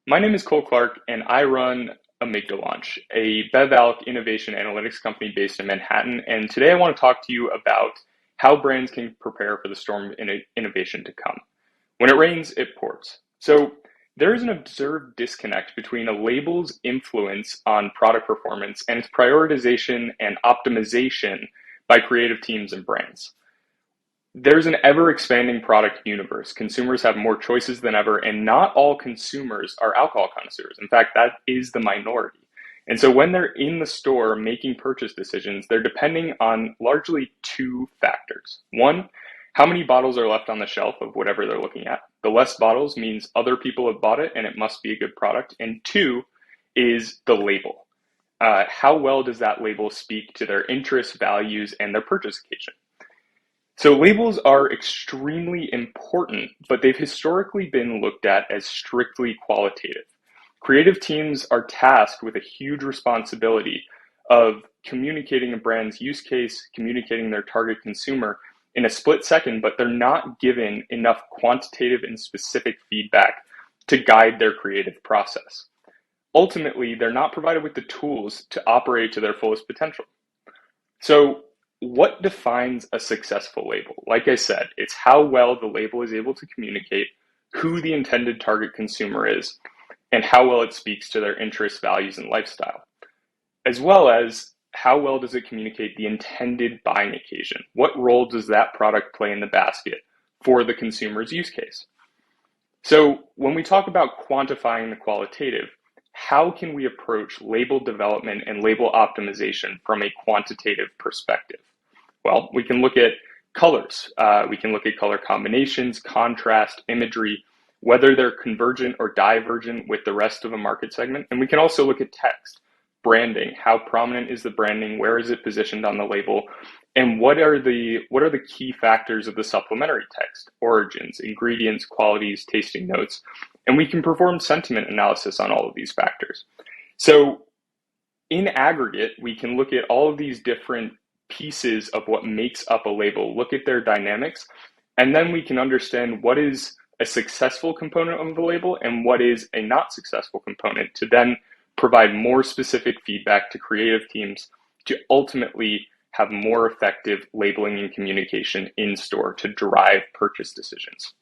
My name is Cole Clark, and I run AmygdaLaunch, a BevAlc innovation analytics company based in Manhattan. And today I want to talk to you about how brands can prepare for the storm of innovation to come. When it rains, it pours. So there is an observed disconnect between a label's influence on product performance and its prioritization and optimization by creative teams and brands. There's an ever expanding product universe. Consumers have more choices than ever, and not all consumers are alcohol connoisseurs. In fact, that is the minority. And so when they're in the store making purchase decisions, they're depending on largely two factors. One, how many bottles are left on the shelf of whatever they're looking at. The less bottles means other people have bought it and it must be a good product. And two is the label. How well does that label speak to their interests, values, and their purchase occasion? So labels are extremely important, but they've historically been looked at as strictly qualitative. Creative teams are tasked with a huge responsibility of communicating a brand's use case, communicating their target consumer in a split second, but they're not given enough quantitative and specific feedback to guide their creative process. Ultimately, they're not provided with the tools to operate to their fullest potential. So what defines a successful label? Like I said, it's how well the label is able to communicate who the intended target consumer is and how well it speaks to their interests, values, and lifestyle, as well as how well does it communicate the intended buying occasion? What role does that product play in the basket for the consumer's use case? So when we talk about quantifying the qualitative, how can we approach label development and label optimization from a quantitative perspective? Well, we can look at colors. We can look at color combinations, contrast, imagery, whether they're convergent or divergent with the rest of a market segment. And we can also look at text, branding. How prominent is the branding? Where is it positioned on the label? And what are the key factors of the supplementary text? Origins, ingredients, qualities, tasting notes. And we can perform sentiment analysis on all of these factors. So in aggregate, we can look at all of these different pieces of what makes up a label, look at their dynamics, and then we can understand what is a successful component of the label and what is a not successful component to then provide more specific feedback to creative teams to ultimately have more effective labeling and communication in store to drive purchase decisions.